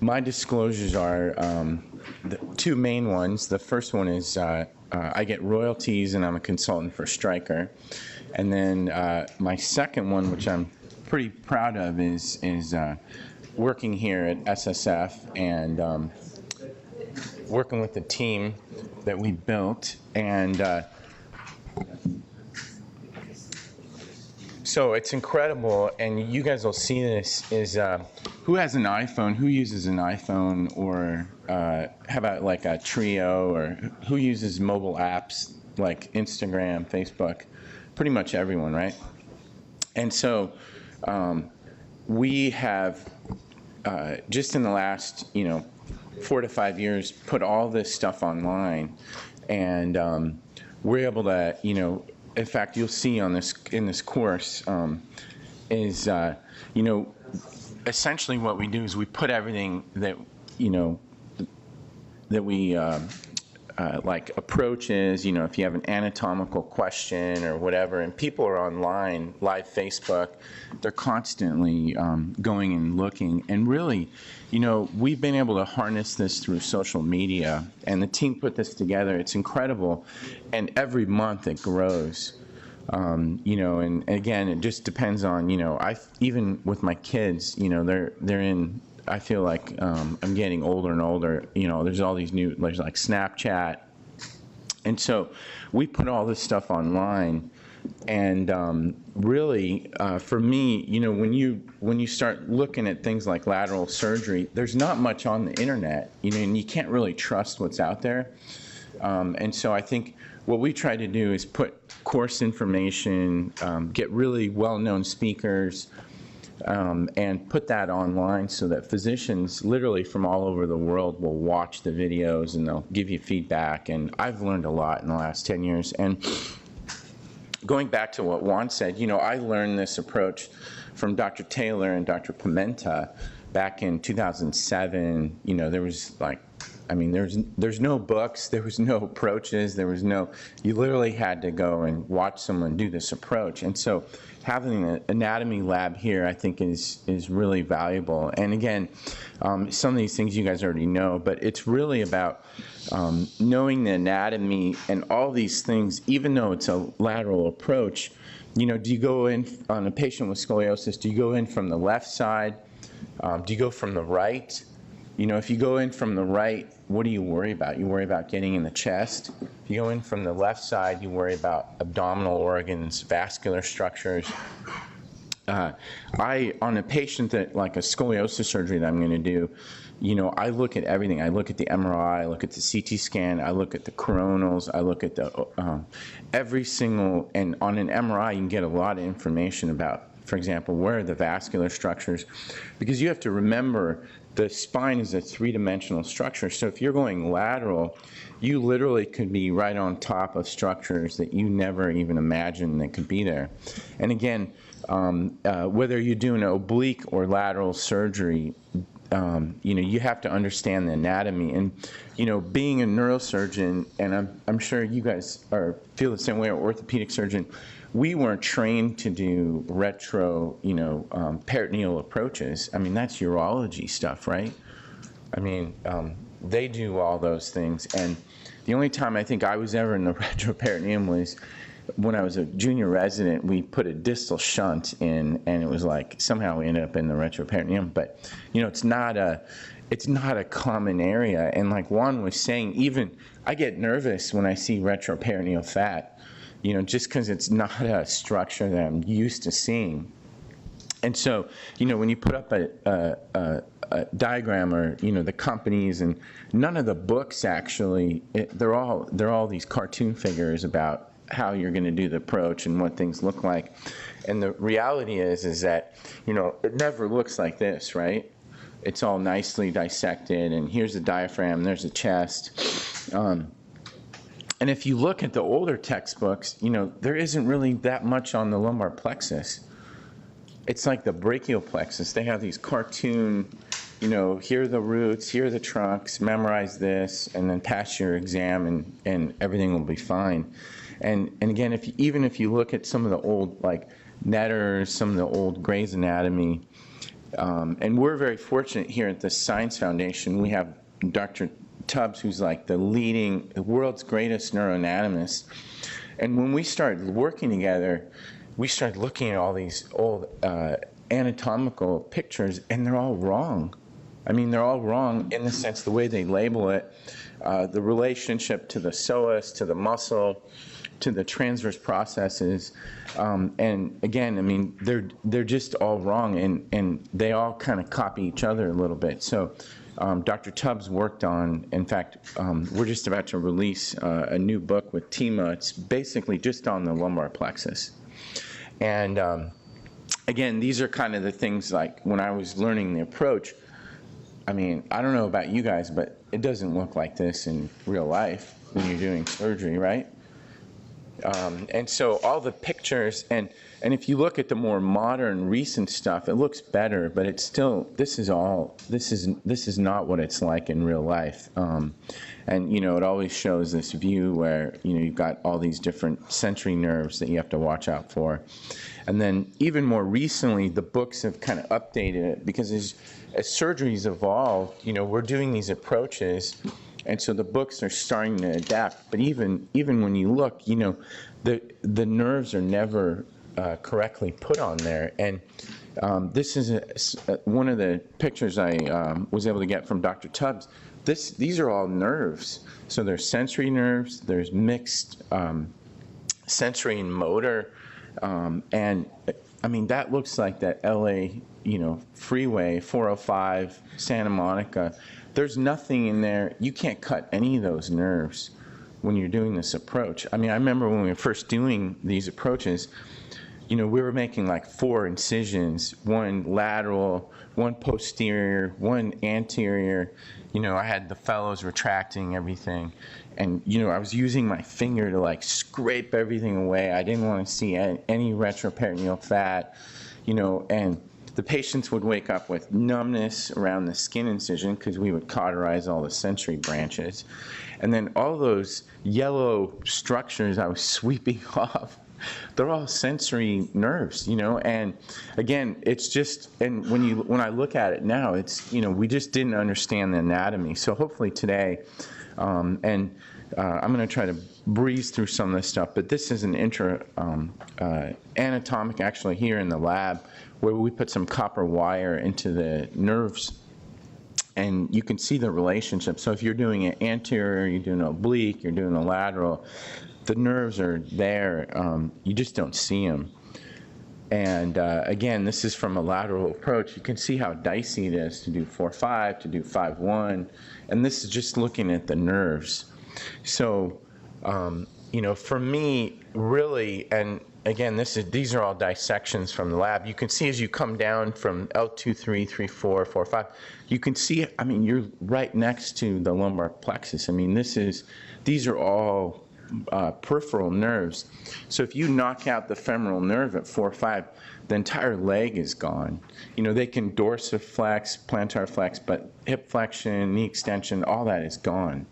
My disclosures are the two main ones. The first one is I get royalties and I'm a consultant for Stryker. And then my second one, which I'm pretty proud of, is working here at SSF and working with the team that we built. And so it's incredible, and you guys will see this, is who has an iPhone, who uses an iPhone, or how about like a Trio, or who uses mobile apps like Instagram, Facebook? Pretty much everyone, right? And so we have, just in the last, 4 to 5 years, put all this stuff online, and we're able to, in fact, you'll see on in this course is essentially what we do is we put everything that that we like approaches, if you have an anatomical question or whatever, and people are online, live Facebook, they're constantly going and looking, and really, we've been able to harness this through social media, and the team put this together. It's incredible, and every month it grows. And again, it just depends on, even with my kids, they're in, I feel like I'm getting older and older, there's all these new, there's like Snapchat. And so we put all this stuff online, and really, for me, when you start looking at things like lateral surgery, there's not much on the internet, and you can't really trust what's out there. And so I think what we try to do is put course information, get really well-known speakers, and put that online so that physicians literally from all over the world will watch the videos and they'll give you feedback. And I've learned a lot in the last 10 years. And going back to what Juan said, I learned this approach from Dr. Taylor and Dr. Pimenta back in 2007. There was there's no books, there was no approaches, you literally had to go and watch someone do this approach. And so having an anatomy lab here, I think, is really valuable. And again, some of these things you guys already know, but it's really about knowing the anatomy and all these things, even though it's a lateral approach. Do you go in on a patient with scoliosis, do you go in from the left side? Do you go from the right? If you go in from the right, what do you worry about? You worry about getting in the chest. If you go in from the left side, you worry about abdominal organs, vascular structures. On a patient that, like a scoliosis surgery that I'm going to do, I look at everything. I look at the MRI, I look at the CT scan, I look at the coronals, I look at the every single, and on an MRI you can get a lot of information about, for example, where are the vascular structures, because you have to remember the spine is a three-dimensional structure. So if you're going lateral, you literally could be right on top of structures that you never even imagined that could be there. And again, whether you're doing oblique or lateral surgery, you have to understand the anatomy. And being a neurosurgeon, and I'm sure you guys feel the same way, or orthopedic surgeon, we weren't trained to do retro, peritoneal approaches. I mean, that's urology stuff, right? I mean, they do all those things. And the only time I think I was ever in the retroperitoneum was when I was a junior resident. We put a distal shunt in, and it was like somehow we ended up in the retroperitoneum. But it's not a common area. And like Juan was saying, even I get nervous when I see retroperitoneal fat, just because it's not a structure that I'm used to seeing. And so, when you put up a diagram, or the companies, and none of the books actually, they're all these cartoon figures about how you're going to do the approach and what things look like. And the reality is that it never looks like this, right? It's all nicely dissected, and here's the diaphragm, there's the chest. And if you look at the older textbooks, there isn't really that much on the lumbar plexus. It's like the brachial plexus. They have these cartoon, here are the roots, here are the trunks, memorize this, and then pass your exam, and everything will be fine. And again, even if you look at some of the old, like Netters, some of the old Gray's Anatomy, And we're very fortunate here at the Science Foundation. We have Dr. Tubbs, who's like the world's greatest neuroanatomist. And when we started working together, we started looking at all these old anatomical pictures, and they're all wrong. I mean, they're all wrong in the sense the way they label it, the relationship to the psoas, to the muscle, to the transverse processes, and again, I mean, they're just all wrong, and they all kind of copy each other a little bit. So Dr. Tubbs worked on, in fact, we're just about to release a new book with Tima. It's basically just on the lumbar plexus. And again, these are kind of the things like when I was learning the approach, I mean, I don't know about you guys, but it doesn't look like this in real life when you're doing surgery, right? And so all the pictures, and if you look at the more modern, recent stuff, it looks better, but it's still, this is not what it's like in real life. And, you know, it always shows this view where, you know, you've got all these different sensory nerves that you have to watch out for. And then even more recently, the books have kind of updated it because as surgery's evolved, you know, we're doing these approaches, and so the books are starting to adapt. But even when you look, you know, the nerves are never correctly put on there. And this is one of the pictures I was able to get from Dr. Tubbs. These are all nerves. So there's sensory nerves, there's mixed sensory and motor, and I mean, that looks like that LA, you know, freeway, 405, Santa Monica. There's nothing in there. You can't cut any of those nerves when you're doing this approach. I mean, I remember when we were first doing these approaches, you know, we were making like 4 incisions, one lateral, one posterior, one anterior. You know, I had the fellows retracting everything. And, you know, I was using my finger to like scrape everything away. I didn't want to see any retroperitoneal fat, you know, and the patients would wake up with numbness around the skin incision because we would cauterize all the sensory branches. And then all those yellow structures I was sweeping off, they're all sensory nerves, you know, and again, it's just, and when I look at it now, it's, you know, we just didn't understand the anatomy. So hopefully today, I'm going to try to breeze through some of this stuff, but this is an anatomic actually here in the lab where we put some copper wire into the nerves, and you can see the relationship. So if you're doing an anterior, you're doing an oblique, you're doing a lateral, the nerves are there, you just don't see them. And again, this is from a lateral approach. You can see how dicey it is to do 4-5, to do 5-1, and this is just looking at the nerves. So, you know, for me, really, and again, these are all dissections from the lab. You can see as you come down from L2, 3, 3, 4, 4, 5, you can see, I mean, you're right next to the lumbar plexus. I mean, these are all peripheral nerves. So if you knock out the femoral nerve at 4-5, the entire leg is gone. You know, they can dorsiflex, plantar flex, but hip flexion, knee extension, all that is gone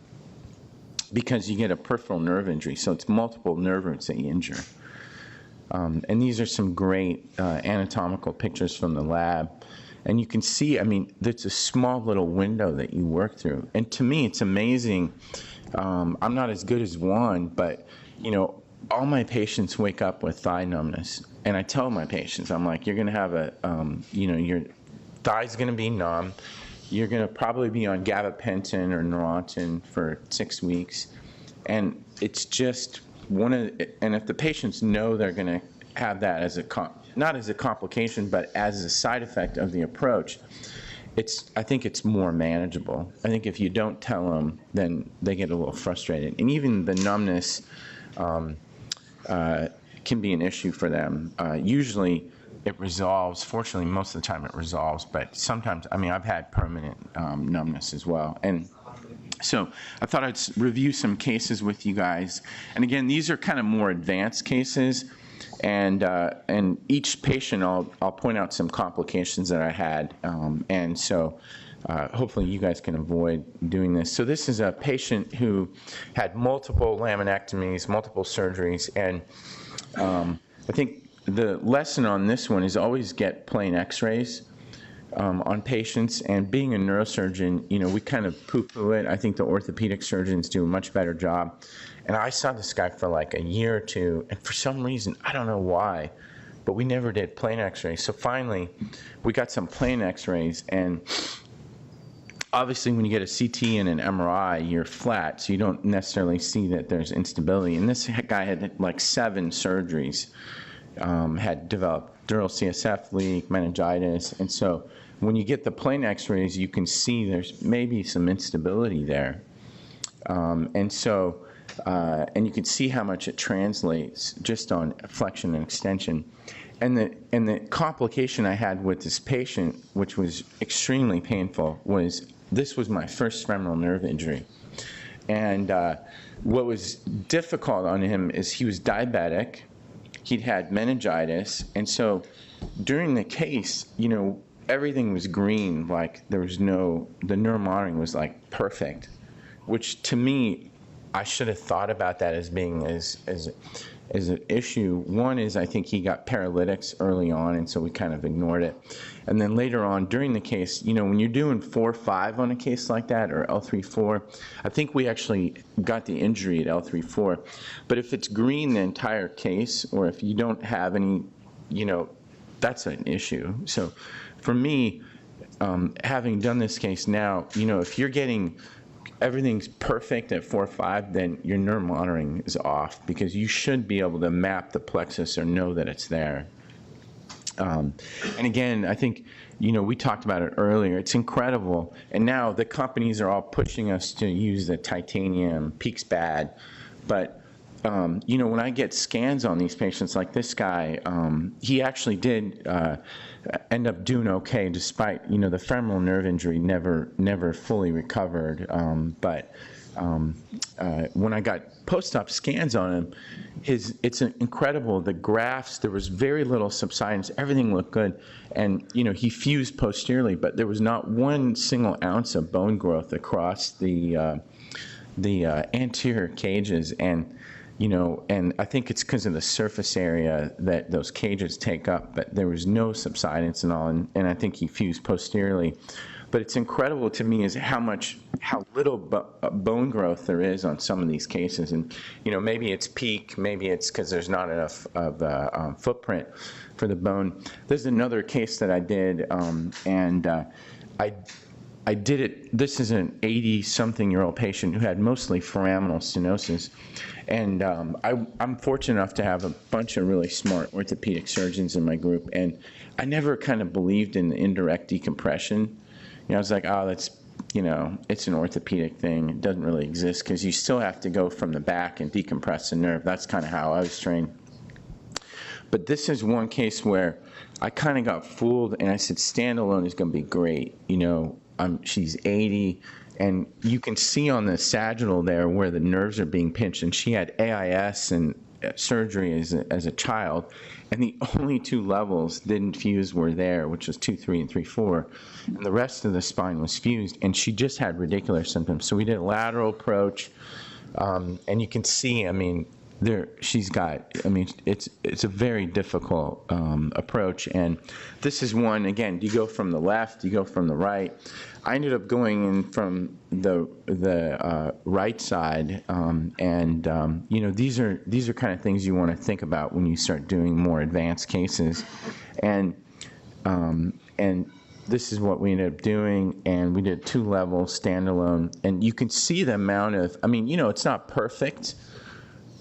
because you get a peripheral nerve injury. So it's multiple nerve roots that you injure. And these are some great anatomical pictures from the lab. And you can see, I mean, it's a small little window that you work through. And to me, it's amazing. I'm not as good as Juan, but, you know, all my patients wake up with thigh numbness. And I tell my patients, I'm like, you're going to have you know, your thigh's going to be numb. You're going to probably be on gabapentin or Neurontin for 6 weeks. And it's just and if the patients know they're going to have that as not as a complication, but as a side effect of the approach, I think it's more manageable. I think if you don't tell them, then they get a little frustrated. And even the numbness can be an issue for them. Usually it resolves. Fortunately, most of the time it resolves, but sometimes, I mean, I've had permanent numbness as well. And so I thought I'd review some cases with you guys. And again, these are kind of more advanced cases. And each patient, I'll point out some complications that I had. And so hopefully you guys can avoid doing this. So this is a patient who had multiple laminectomies, multiple surgeries. And I think the lesson on this one is always get plain x-rays. on patients. And being a neurosurgeon, we kind of poo-poo it. I think the orthopedic surgeons do a much better job. And I saw this guy for like a year or two, and for some reason, I don't know why, but we never did plain x-rays. So finally, we got some plain x-rays, and obviously when you get a CT and an MRI, you're flat, so you don't necessarily see that there's instability. And this guy had like 7 surgeries, had developed dural CSF leak, meningitis, and so when you get the plain x-rays, you can see there's maybe some instability there. And you can see how much it translates just on flexion and extension. And the complication I had with this patient, which was extremely painful, was this was my first femoral nerve injury. And what was difficult on him is he was diabetic, he'd had meningitis, and so during the case, everything was green, like there was the neuromonitoring was like perfect, which to me, I should have thought about that as being as an issue. One is I think he got paralytics early on, and so we kind of ignored it. And then later on during the case, when you're doing 4-5 on a case like that, or L3-4, I think we actually got the injury at L3-4. But if it's green the entire case, or if you don't have any, that's an issue. So for me, having done this case now, if you're getting everything's perfect at 4-5, then your neuromonitoring is off, because you should be able to map the plexus or know that it's there. And again, I think, we talked about it earlier. It's incredible. And now the companies are all pushing us to use the titanium. Peak's bad. But, when I get scans on these patients, like this guy, he actually did end up doing okay, despite, the femoral nerve injury never fully recovered. But when I got post-op scans on him, it's incredible. The grafts, there was very little subsidence. Everything looked good. And, he fused posteriorly, but there was not one single ounce of bone growth across the anterior cages. And I think it's because of the surface area that those cages take up, but there was no subsidence and all, and I think he fused posteriorly. But it's incredible to me is how little bone growth there is on some of these cases. And, maybe it's peak, maybe it's because there's not enough of a footprint for the bone. There's another case that I did, and I did it. This is an 80-something-year-old patient who had mostly foraminal stenosis. And I'm fortunate enough to have a bunch of really smart orthopedic surgeons in my group. And I never kind of believed in the indirect decompression. I was like, oh, that's, it's an orthopedic thing. It doesn't really exist, because you still have to go from the back and decompress the nerve. That's kind of how I was trained. But this is one case where I kind of got fooled, and I said, standalone is going to be great. She's 80, and you can see on the sagittal there where the nerves are being pinched, and she had AIS and surgery as a child, and the only 2 levels didn't fuse were there, which was 2-3 and 3-4, and the rest of the spine was fused, and she just had radicular symptoms. So we did a lateral approach, and you can see, she's got, it's a very difficult approach. And this is one, again, do you go from the left, do you go from the right? I ended up going in from the right side, these are kind of things you want to think about when you start doing more advanced cases. And this is what we ended up doing, and we did 2 levels, standalone, and you can see the amount of, it's not perfect,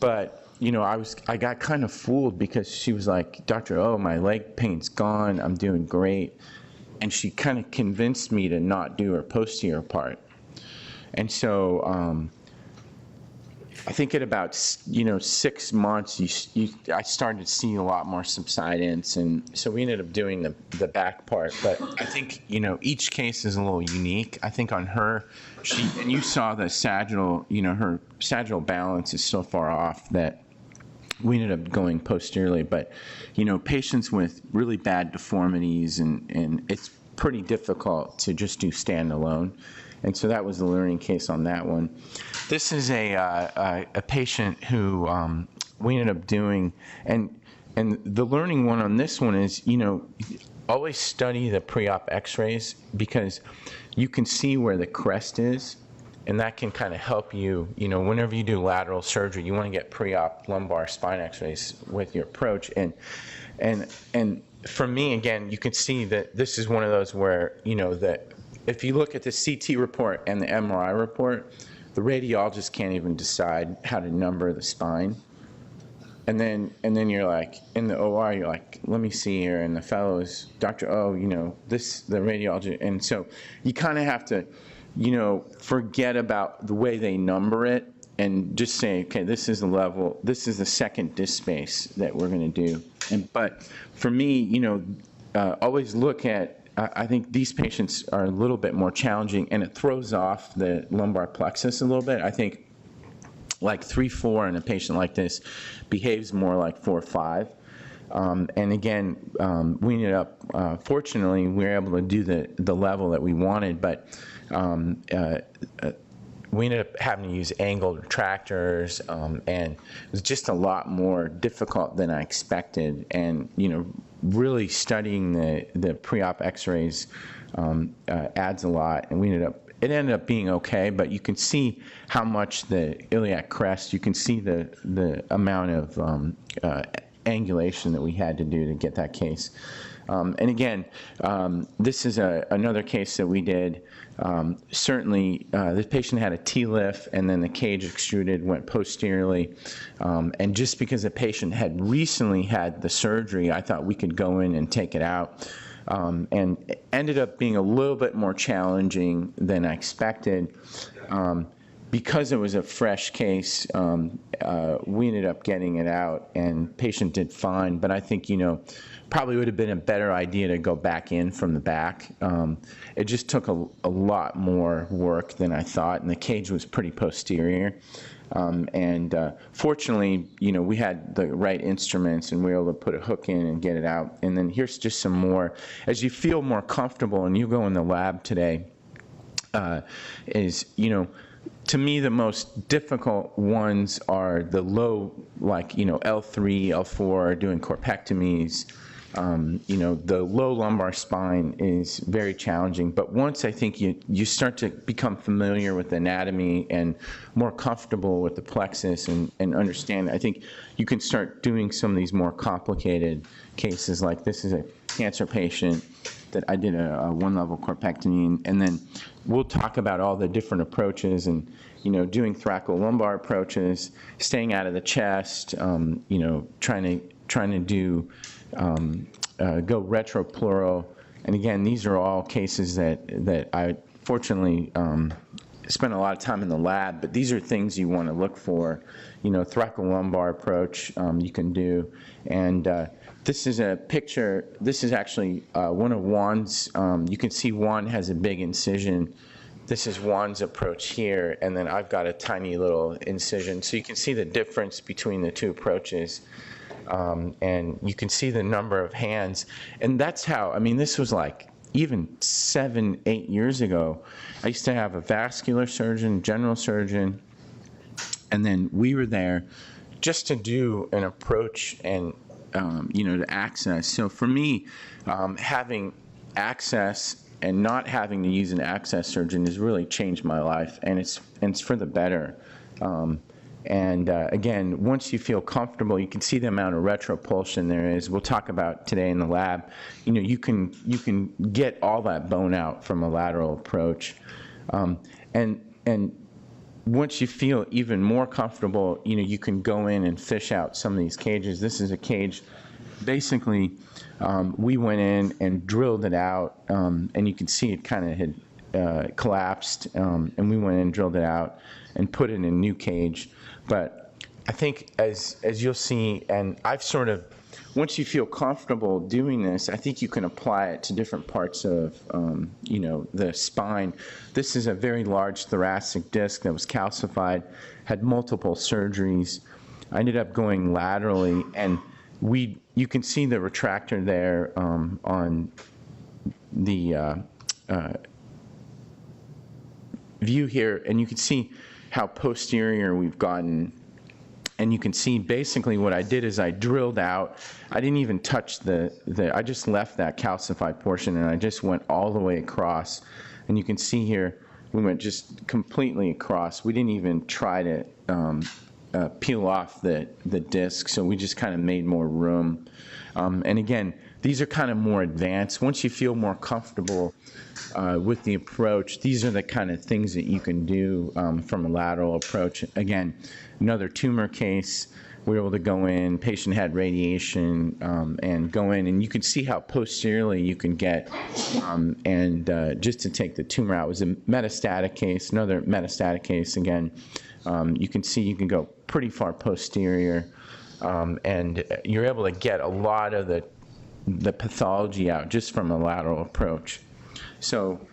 but I got kind of fooled, because she was like, Doctor, my leg pain's gone, I'm doing great. And she kind of convinced me to not do her posterior part. And so I think at about 6 months, I started to see a lot more subsidence, and so we ended up doing the back part. But I think each case is a little unique. I think on her, and you saw the sagittal, her sagittal balance is so far off that we ended up going posteriorly. But patients with really bad deformities, and it's pretty difficult to just do standalone. And so that was the learning case on that one. This is a patient who we ended up doing, and the learning one on this one is, always study the pre-op x-rays, because you can see where the crest is, and that can kind of help you, whenever you do lateral surgery, you want to get pre-op lumbar spine x-rays with your approach. And for me, again, you can see that this is one of those where, that if you look at the CT report and the MRI report, the radiologist can't even decide how to number the spine. And then you're like, in the OR, you're like, let me see here. And the fellows, Dr. O, the radiology. And so you kind of have to, forget about the way they number it and just say, okay, this is the level, this is the second disc space that we're going to do. But for me, always look at, I think these patients are a little bit more challenging, and it throws off the lumbar plexus a little bit. I think like 3-4 in a patient like this behaves more like 4-5. And again, we ended up, fortunately, we were able to do the level that we wanted, but we ended up having to use angled retractors, and it was just a lot more difficult than I expected. And, really studying the pre-op x-rays adds a lot, and it ended up being okay, but you can see how much the iliac crest, you can see the amount of angulation that we had to do to get that case. And again, this is another case that we did. Certainly, this patient had a T-lift, and then the cage extruded, went posteriorly. And just because the patient had recently had the surgery, I thought we could go in and take it out. And it ended up being a little bit more challenging than I expected. Because it was a fresh case, we ended up getting it out, and patient did fine. But I think, probably would have been a better idea to go back in from the back. It just took a lot more work than I thought, and the cage was pretty posterior. Fortunately, we had the right instruments, and we were able to put a hook in and get it out. And then here's just some more. As you feel more comfortable and you go in the lab today, to me, the most difficult ones are the low, like, L3, L4, doing corpectomies. The low lumbar spine is very challenging, but once I think you start to become familiar with the anatomy and more comfortable with the plexus and understand, I think you can start doing some of these more complicated cases. Like this is a cancer patient that I did a one-level corpectomy, and then we'll talk about all the different approaches and, doing thoracolumbar approaches, staying out of the chest, trying to do go retropleural. And again, these are all cases that I fortunately spent a lot of time in the lab, but these are things you want to look for. Thoracolumbar approach you can do. And this is a picture. This is actually one of Juan's. You can see Juan has a big incision. This is Juan's approach here, and then I've got a tiny little incision. So you can see the difference between the two approaches. And you can see the number of hands. And that's how, this was like even 7-8 years ago. I used to have a vascular surgeon, general surgeon, and then we were there just to do an approach and, to access. So for me, having access and not having to use an access surgeon has really changed my life, and it's for the better. Again, once you feel comfortable, you can see the amount of retropulsion there is. We'll talk about today in the lab. You can get all that bone out from a lateral approach, and once you feel even more comfortable, you can go in and fish out some of these cages. This is a cage. Basically, we went in and drilled it out, and you can see it kind of had collapsed, and we went in and drilled it out and put it in a new cage. But I think as you'll see, and I've sort of, once you feel comfortable doing this, I think you can apply it to different parts of, the spine. This is a very large thoracic disc that was calcified, had multiple surgeries. I ended up going laterally, and you can see the retractor there on the view here, and you can see how posterior we've gotten And you can see basically what I did is I drilled out. I didn't even touch I just left that calcified portion and I just went all the way across. And you can see here, we went just completely across. We didn't even try to peel off the disc, so we just kind of made more room. And again, these are kind of more advanced. Once you feel more comfortable with the approach, these are the kind of things that you can do from a lateral approach. Again, another tumor case, we were able to go in, patient had radiation, and go in, and you can see how posteriorly you can get, just to take the tumor out. It was a metastatic case, another metastatic case. Again, you can see you can go pretty far posterior, and you're able to get a lot of the pathology out just from a lateral approach. So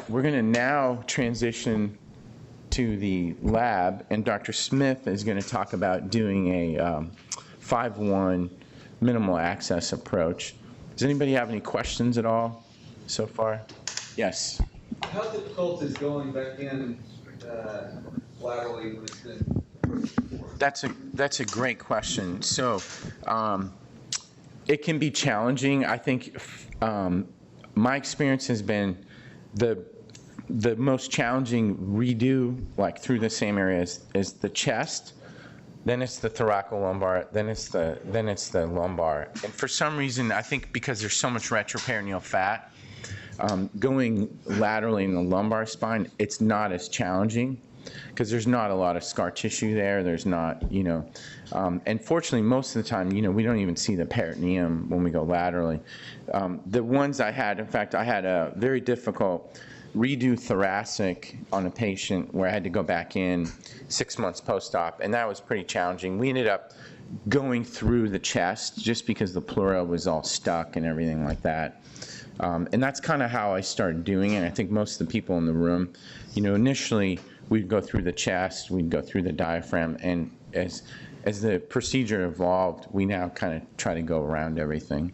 we're going to now transition to the lab, and Dr. Smith is going to talk about doing a 5-1 minimal access approach. Does anybody have any questions at all so far? Yes. How difficult is going back in laterally when it's been approached before? That's a great question. So it can be challenging. I think my experience has been the most challenging redo, like through the same area, is the chest, then it's the thoracolumbar, then it's the lumbar. And for some reason, I think because there's so much retroperitoneal fat, going laterally in the lumbar spine, it's not as challenging because there's not a lot of scar tissue there. There's not, and fortunately, most of the time, we don't even see the peritoneum when we go laterally. The ones I had, in fact, I had a very difficult redo thoracic on a patient where I had to go back in 6 months post-op, and that was pretty challenging. We ended up going through the chest just because the pleura was all stuck and everything like that. And that's kind of how I started doing it. I think most of the people in the room, initially we'd go through the chest, we'd go through the diaphragm, and as the procedure evolved, we now kind of try to go around everything.